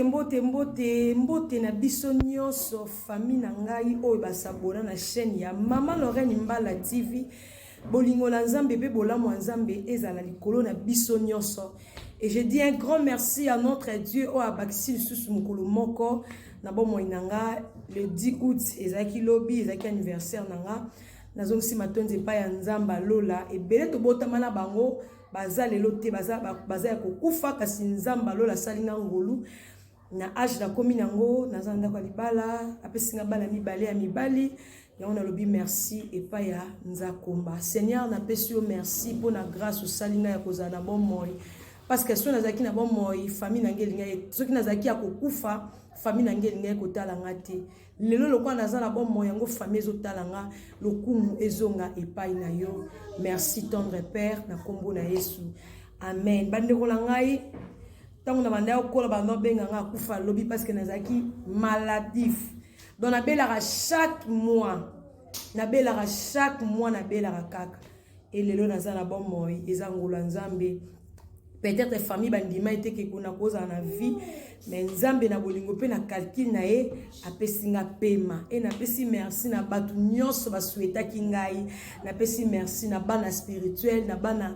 mbote na biso nyonso famille na ngai oyo basabona na chaîne ya Mama Lorraine Mbala TV. Bolingo na Nzambe pe bolamu Nzambe ezala likolo na biso nyonso. Et je dis un grand merci à notre Dieu o abakisi susu mukolo moko na bomo inanga le 10 août ezaki lobby ezaki anniversaire nanga nazongisi matonze pa ya Nzamba Lola et belé to botama na bango baza lelo te baza ya kokufa kasi Nzamba Lola salinga ngolu na âge na komi nango nazanda kwa libala apesinga bala mibale ya mibali ya on a lobi merci et pa ya Nzakomba. Seigneur na pesi yo merci pour na grâce au salinga ya kozala na bon moi parce que so nazaki na bon moi famille na ngelinga soki nazaki ya kokufa famille na ngelinga kotala ngate lelo lokwa naza na bon moi yango famille ezotala nga lokumu ezonga epai na yo. Merci tendre père na kombo na Yesu amen. Bandeko na ngai tango na banda okola bando benga nga kufa lobi parce que nazaki maladif donc na belara chaque mois na belara kaka et lelo naza na bon moi ezangola Nzambe. Peut-être famille bandima était que kuna koza na vie mais Nzambe na bolingo pe na calcul na ye apesinga pema et na pesi merci na batu nyonso ba souhaita kingai na pesi merci na bana spirituel na bana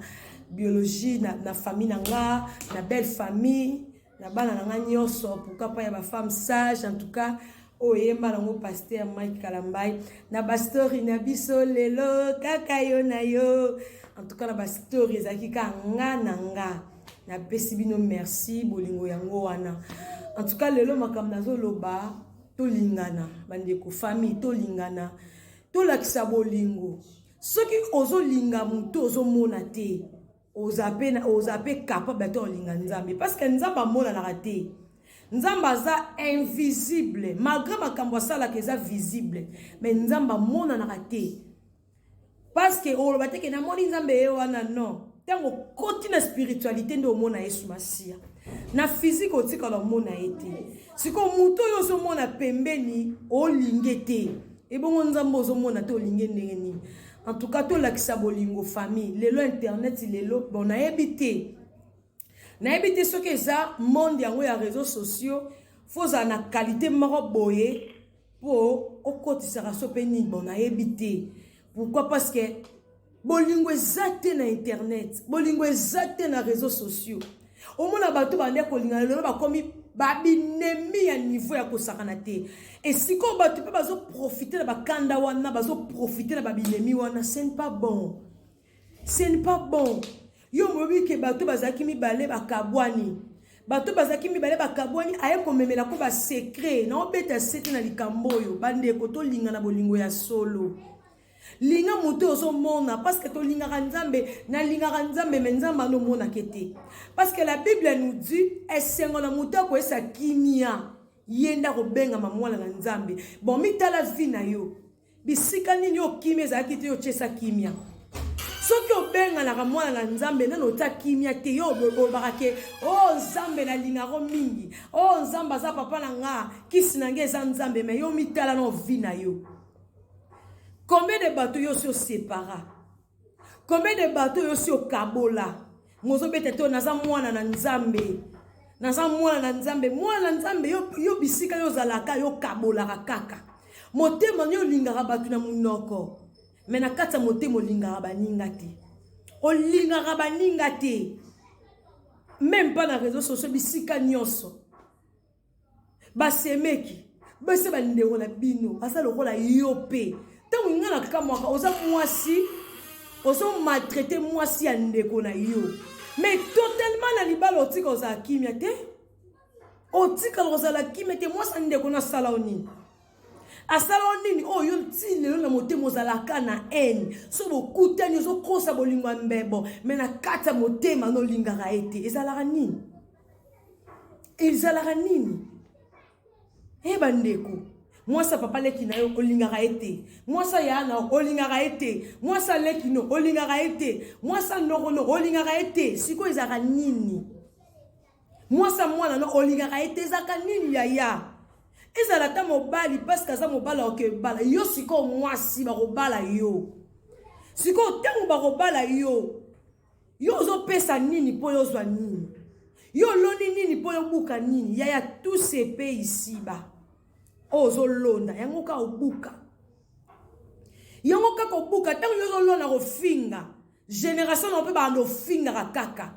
biologie na famille nanga na belle famille na bana nanga nyonso pourquoi pas ya ba femme sage en tout cas oyemba nango pasteur Mike Kalambai na ba story na biso lelo kaka yo na yo en tout cas na ba story ezaki ka nga na pesi bino merci bolingo yango wana. En tout cas lelo makam nazo loba to lingana bandeko famille to lingana to lakisa bolingo soki ozo linga muto ozo mona te ozape capable to linga Nzambe parce que Nzamba mona na raté Nzamba za invisible malgré makambo sala ke za visible mais Nzamba mona na raté parce que o lobate ke na moni Nzambe wana non tango koti na spiritualité ndo mona Yesu Masia na physique otika lo mona ete siko muto yo so mona pembeni o lingete e bongo Nzambe ozo mona to linge ndenge nini. En tout cas to lakisa bolingo famille lelo internet lelo bon na ebité ce que ça monde yango ya réseaux sociaux faut za na qualité moko boye pour okotisa so peni bon na ebité. Pourquoi? Parce que bolingo ezate na internet bolingo ezate na réseaux sociaux au mona bato bande ko linga lelo ba komi babinemi ya niveau ya kosakana te et siko bato pe bazo profiter na bakanda wana bazo profiter na babinemi wana ce n'est pas bon yo mobi ke bato bazaki mibale bakabwani aye komemela ko ba secret na obeta sete na likamboyo bande ko to linga na bolingo ya solo linga muto ozo mona parce que to linga Nzambe na linga Nzambe menzamba no mona kete parce que la Bible nous dit esengo na muto ko esa kimia yenda ko benga mamwala na Nzambe bon mitala vina yo bisika nini yo kimia za kite yo chesa kimia soki obenga na kamwana na Nzambe nano ta kimia te yo bolbaka oh Nzambe na linga ro mingi oh Nzamba za papa na nga kisi na nge za Nzambe mais yo mitala no vina yo. Combien de bateaux yo sur sépara? Combien de bateaux yo sur kabola? Mozo beteto naza mwana na Nzambe. Mwana na Nzambe yo bisika yo zalaka yo kabola kaka. Motema yo lingara batu na munoko. Mena kata motema lingara baninga te. O lingara baninga te. Même pas na réseaux sociaux bisika nyonso. Basemeki. Bese bandeko na bino. Asa lokola yope. Tant que ngana kamwaka oza mwasi ozo maltraiter mwasi ya ndeko na yo mais totalement na libala otika oza kimia te otika oza la kimia te mwasi ndeko na saloni asaloni o yo tine na motemo oza la kana en so bokutani ozo kosa bolingo mbebo mais na kata motema no lingara ete ezalaka nini bandeko. Moi ça papa leki na yo olingara ete. Moi ça yana olingara ete. Moi ça leki no olingara ete. Moi ça no olingara ete. Siko ezaka nini? Moi ça mwana no olingara ete ezaka nini ya. Ezala ta mobali parce que ça mobala oke bala. Yo siko moi si ba robala yo. Siko tango ba robala yo. Yo zo pesa nini po yo zwa nini? Yo loni nini po yo buka nini? Ya tout ces pays ici ba. Ozo londa, yango ka obuka. Yango ka obuka, tango yo lona ko finga. Génération na pe ba no finga kaka.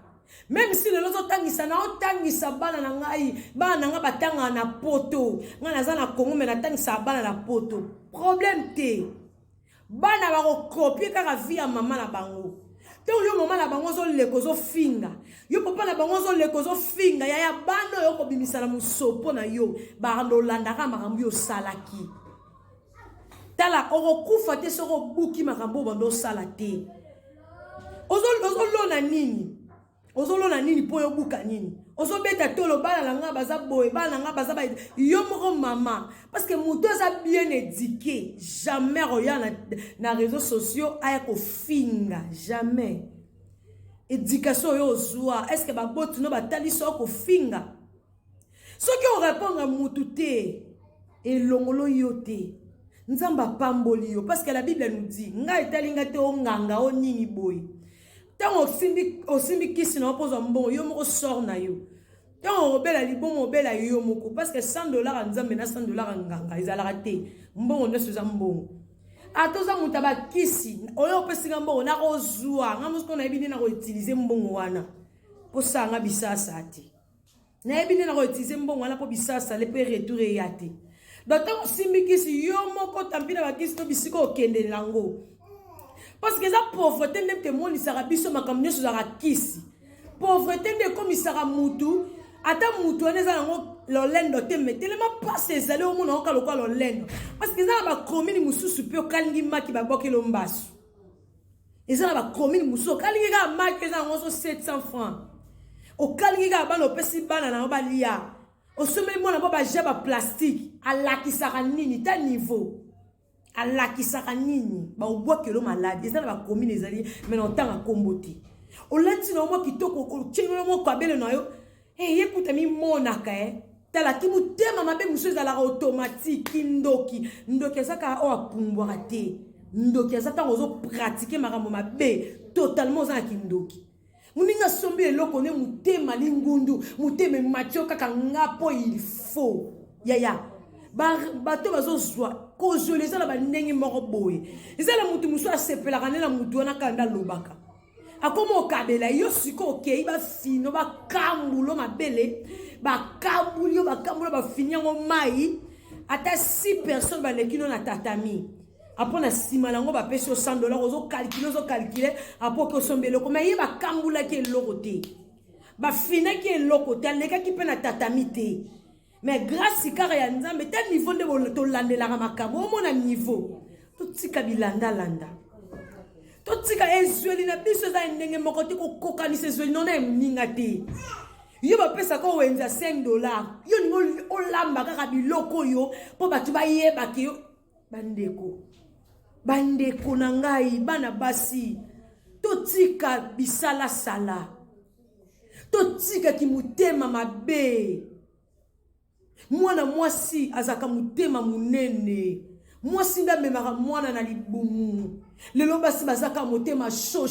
Même si le lozo tangisa na otangisa bana na ngai, bana nga batanga na poto. Nga naza na Congo me na tangisa bana na poto. Problème te. Bana ba ko copier kaka via mama na bango. Tango yo mama na bango zo leko zo finga. Yo papa na bango zo leko zo finga ya bando yo ko bimisa na musopo na yo. Ba ndo landaka makambo yo salaki. Tala okufa te soko buki makambo bando salate. Ozo lona nini? Ozo lona nini po yo buka nini? Ozo beta tolo bala na nga baza boy, bala na nga baza ba yo moko mama parce que muto za bien éduqué, jamais regarde na réseaux sociaux aya ko finga, jamais. Éducation yo zwa, est-ce que ba botu no batali so ko finga? Ce qui on répond à mutu te et longolo yote. Nzamba pamboli yo parce que la Bible nous dit nga etalinga te o nganga o nini boy. Tant osimbi kisi na opoza mbongo yo moko sort na yo. Tant obela libomo obela yo moko parce que $100 nzambe na $100 nganga ezala raté. Mbongo ne suza mbongo. Atoza mutaba kisi oyo pesinga mbongo na kozwa nga musko na ebindi na ko utiliser mbongo wana. Po sanga bisasa ati. Na ebindi na ko utiliser mbongo wana po bisasa le pe retourner yate. Donc tant osimbi kisi yo moko tampina ba kisi to bisiko okende lango. Parce que la pauvreté n'est pas mon isara biso makamne sur la kisi. Pauvreté n'est comme isara mutu. Ata mutu aneza ngo lolendo te mais tellement pas ces allées au monde encore le quoi lolendo. Parce que ça va commune mususu pe kalingi maki ba boke lombasu. Et ça va commune mususu kalingi ga maki za ngo 700 francs. O kalingi ga ba no pesi bana na ba lia. O sommet mo na ba jaba plastique ala kisara nini ta niveau. Allah qui sera nini ba oboa que l'homme malade et ça va commune les alliés mais non tant à comboter au lenti no mo ki toko ko tchino mo kabele no yo eh écoute mi monaka tala ki mutema mabe muso za la automatique ndoki ça ka o apumbwa te ndoki ça ta ozo pratiquer makambo mabe totalement za kindoki muninga sombi eloko ne mutema lingundu muteme matio kaka ngapo il faut ya bato bazo zwa ko jole za la bandengi moko boye ezala mutu muso asepela kanela mutu wana kanda lobaka akomo kabela yo siko okei ba fino ba kambulo mabele ba kambulo ba finyango mai ata 6 personnes ba lekino na tatami apo na sima lango ba pesi $100 ozo calculer apo ko sombelo ko mai ba kambula ke lokote ba fina ke lokote aleka ki pe na tatami te. Mais grâce à ya nzambe tel niveau de to landela makambo o mona niveau to tika bilanda landa to tika ezweli na biso za ndenge moko te ko kokanisa ezweli nona mninga te yo ba pesa ko wenza $5 yo ningo olamba kaka biloko yo po batu ba yeba ke yo bandeko na ngai bana basi to tika bisala sala to tika ki mutema mabe. Mwana mwasi azaka mutema munene. Mwasi nda memaka mwana na libumu. Lelo basi bazaka mutema sho.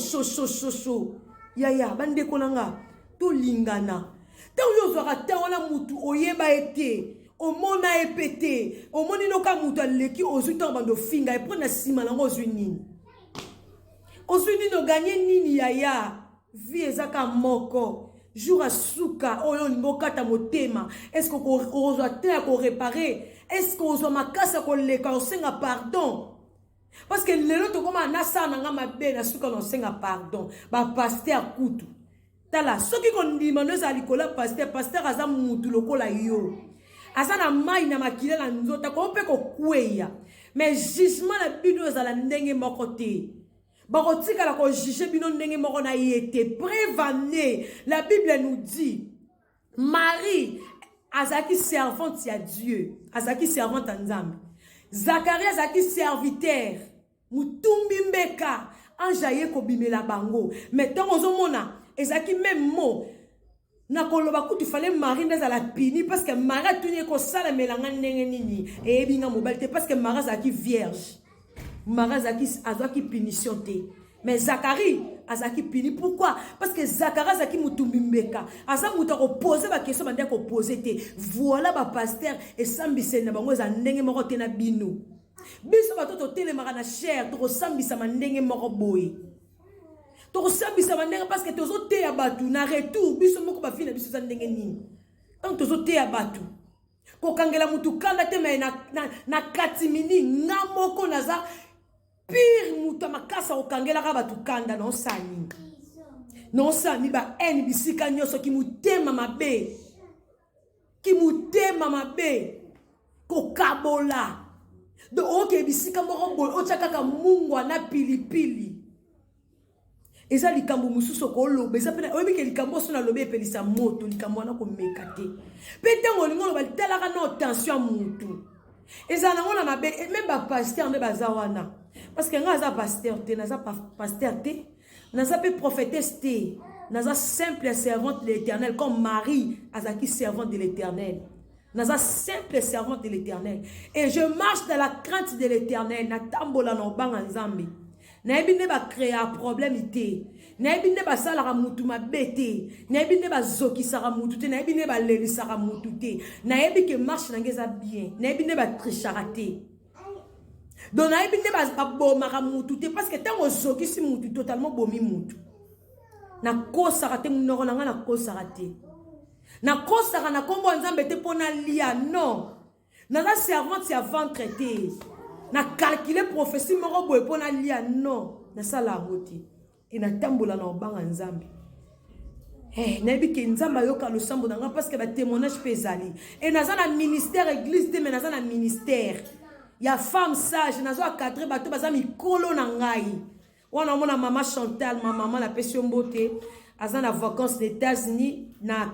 Ya bandeko nanga to lingana. Ta uyo zwaka ta wana mutu oyeba ete. Omona epete. Omoni noka mutu aleki ozuta bando finga e prena sima nango ozwi nini. Ozwi nini no gagner nini ya. Vie ezaka moko. Jour à souka, oh yon ngokata motema. Est-ce qu'on doit terre qu'on réparer? Est-ce qu'on doit ma casse qu'on les senga pardon? Parce que les autres comme un nasa nanga ma belle souka on senga pardon. Ba pasteur kutu. Tala, ce qui qu'on dit maneuse à l'ikola pasteur azam mutu lokola yo. Asana mai na makile la nzota ko pe ko kweya. Mais jugement la bido za la ndenge mokote. Barotika la ko juger bino ndenge moko na yete prévané. La Bible nous dit Marie azaki servante à Dieu, azaki servante à Nzambe. Zacharie azaki serviteur. Mutumbi mbeka anjaye ko bimela bango. Mais tant ozomona ezaki même mot na koloba kutu fallait Marie ndeza la pini parce que Marie tunye ko sala melanga ndenge nini e binga mobalite parce que Marie azaki vierge. Marazaki azaki punition te. Mais Zacharie azaki pini. Pourquoi? Parce que Zacharie azaki mutumbimbeka. Asa muta ko poser ba question bande ko poser te. Voilà ba pasteur et sambise na bango za ndenge moko te na bino. Biso ba toto telemaka na cher to ko sambisa mandenge moko boy. To ko sambisa mandenge parce que tozo te ya batu na retour biso moko ba fina biso za ndenge nini. Donc tozo te ya batu. Ko kangela mutu kanda te me na katimini ngamoko naza pire mutu makasa okangela ka batu kanda non sani. Non sani ba eni bisika nyoso ki mutema mabe. Ki mutema mabe. Ko kabola. Donc ok bisika moko boy ochaka ka mungwa na pilipili. Eza likambo mususu ko lobe eza pena oyebi ke likambo so na lobe epelisa moto likambo na ko mekate. Pete ngolingo ba talaka no tension mutu. Eza na ngona mabe même ba pasteur nde bazawana. Parce que nga za pasteur te naza pasteur te naza pe prophétesse te naza simple servante de l'Éternel comme Marie azaki servante de l'Éternel. Naza simple servante de l'Éternel et je marche dans la crainte de l'Éternel na tambola no banga nzambe. Na ebine ba créer un problème ité. Na ebine ba sala mutu mabete. Na ebine ba zoki sara mutu te. Na ebine ba leli sara mutu te. Na ebi que marche na ngeza bien. Na ebine ba tricharaté. Donc na ebine ba bomaka mutu te parce que tant zoki si mutu totalement bomi mutu. Na ko sarate munoko na nga na ko sarate. Na ko sara na kombo nzambe te pona lia non. Na la servante ya ventre te. Na calculer prophétie moko boy pona lia non na sala ngoti et na tambola na obanga nzambe na bi ke nzamba yoka lo sambo na nga parce que ba témoignage pesali et naza na ministère église te mais naza na ministère ya femme sage nazo cadrer bato baza mikolo na ngai wana mona mama Chantal maman la pesi mbote aza na vacances aux États-Unis na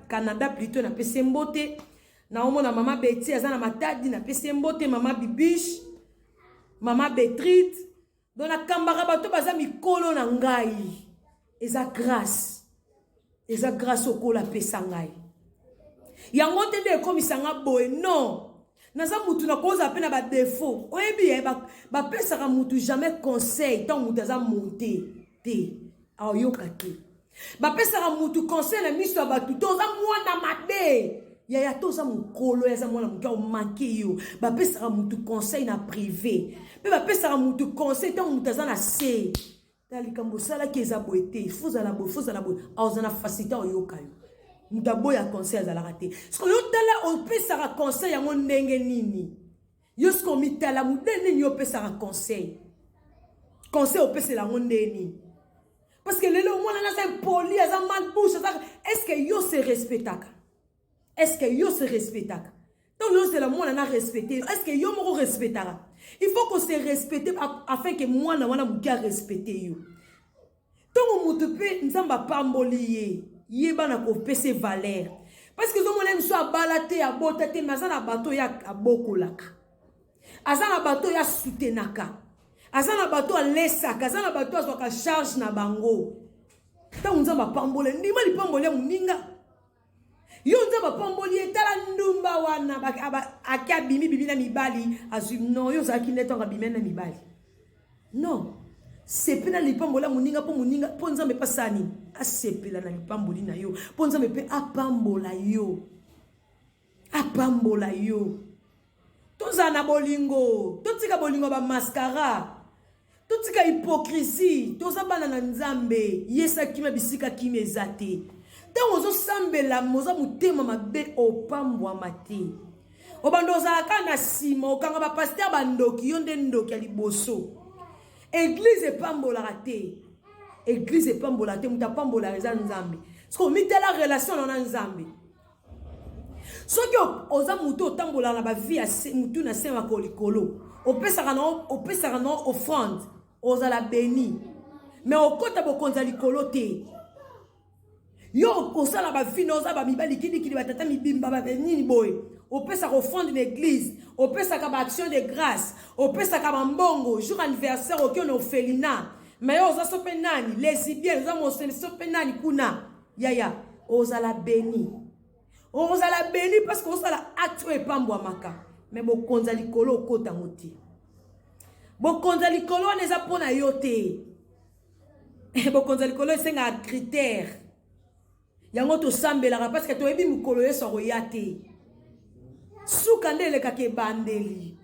Canada plutôt na pesi mbote na mona mama Betty aza na matadi na pesi mbote mama Bibiche Maman Betrite, dans la kambara bato baza mikolo na ngai. Eza grâce au kola pesa ngai. Yango tende comme sanga boy non. Naza mutu na koza pena ba défaut. Oyebi ba pesa ka mutu jamais conseil tant mutu za monter te. Ayoka te. Ba pesa ka mutu conseil na miso ba tout za mwana mabe. Yaya toza mukolo ya za mwana muka o manke yo. Ba pesa ka mutu conseil na privé. Mais ba pesa ka mutu conseil tant mutu za na se. Tali kambo sala ki eza boete. Fuza la bo. Aozana facilité oyoka yo. Muta boya conseil za la raté. Sko yo tala o pesa ka conseil ya ndenge nini. Yo sko mitala mudene yo pesa ka conseil. Conseil o pesa la ndeni. Parce que lelo mwana na sa poli za mal bouche. Est-ce que yo se respectaka? Est-ce que yo se respectaka? Donc nous c'est la moi na respecter. Est-ce que yo mo respectara? Il faut qu'on se respecte afin que moi na wana mukia respecter yo. Donc mutu pe nzamba pamboliye. Yeba na ko pese valeur. Parce que zo mona mso abalate ya botate mazana bato ya abokolaka. Azana bato ya soutenaka. Azana bato alesaka, azana bato azoka charge na bango. Donc nzamba pambole ndima li pambole muninga. Yo nzamba pamboli etala ndumba wana akia bibi na mibali azu non yo zaki netonga bimi na mibali. Non. Sepela li pambola muninga po nzambe pasani. Asepela na li pamboli na yo. Po nzambe pe apambola yo. Apambola yo. Toza na bolingo. Totika bolingo ba mascara. Totika hypocrisie. Toza bana na nzambe. Yesa kima bisika kime ezate. Tant ozo sambela moza mutema mabe opambwa mate. Obandoza kana sima okanga ba pasteur bandoki yonde ndoki ya liboso. Église pambola raté. Église pambola raté muta pambola reza nzambe. Sko mitela relation na nzambe. Soki oza muto tambola na ba vie ya mutu na sema kolikolo. Opesaka na offrande. Oza la béni. Mais okota bokonza likolo te. Yo osala ba finoza ba mibali kini batata mibimba ba nini boy. Opesa ko fond d'une église, opesa ka ba action de grâce, opesa ka mbongo jour anniversaire okyo no felina. Mais oza sope nani, lesbienne oza mo sope nani kuna. Yaya, oza la béni. Oza la béni parce que oza la acte e pambwa maka. Mais bo konza likolo okota moti. Bo konza likolo neza pona yote. bokonza likolo esenga critère yango tosambelaka parce que toyebi mokolo yesu akoya te suka nde elekaka ebandeli.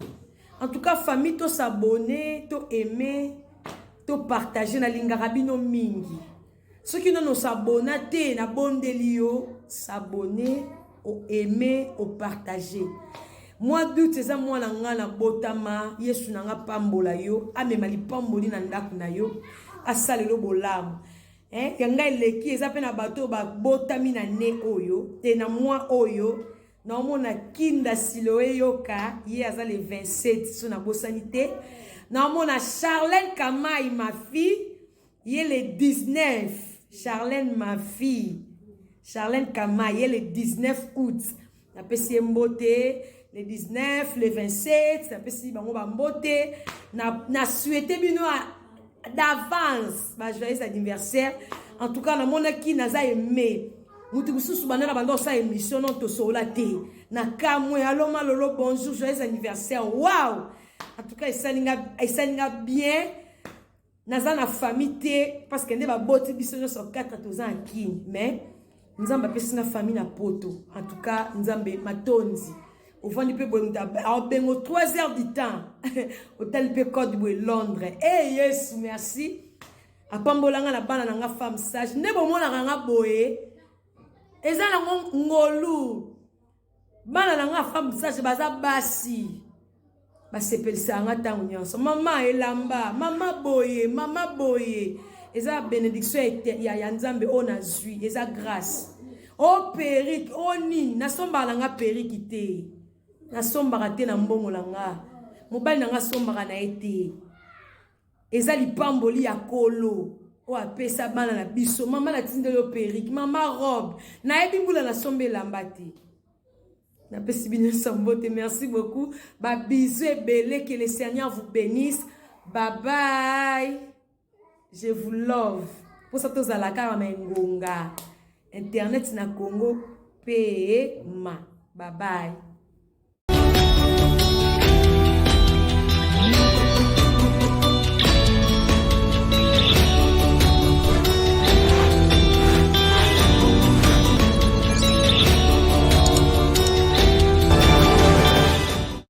En tout cas famille to s'abonner to aimer to partager na lingaka bino mingi soki nono s'abonna te na bondeli yo s'abonner o aimer o partager. Moi doute eza mwana nga na botama yesu na nga pambola yo amema lipamboli na ndako na yo asalelo bolamu yanga eleki eza pe na bato babotami na ne oyo te na mwa oyo na omona kinda Siloé yoka ye aza le 27 so na bosani te na omona Charlène Kamai ma fille ye le 19 Charlène ma fille Charlène Kamai ye le 19 août na pesi mbote le 19 le 27 na pesi bango ba mbote na souhaité bino d'avance ba joyeux anniversaire. En tout cas na mona ki naza aimé mutu mususu bana na bando sa émission non to sola te na kamwe aloma lolo bonjour joyeux anniversaire. Wow, en tout cas esalinga bien naza na famille te parce que nde ba boti biso sur 4 to za nkini mais nzamba pesi na famille na poto. En tout cas nzambe matonzi au fond du peu bengo 3 heures du temps au tel peu code de Londres. Eh yes, merci apambolanga na bana na nga femme sage ne bomona nga boye eza na ngolu bana na nga femme sage baza basi basepelisa nga tango nyonso mama elamba mama boye eza bénédiction ya nzambe ona zui eza grâce o perique o nini nasombaka nga perique te nasombaka te na mbongo na nga mobali na nga sombaka na ete eza lipamboli ya kolo o apesa bana na biso mama na tindeli yo perique mama robe nayebi mbula nasomba elamba te napesi bino sambote. Merci beaucoup ba bisous ebele, que le Seigneur vous bénisse. Bye bye, je vous love. Pour ça tozalaka na ngonga internet na Congo pe ma bye bye.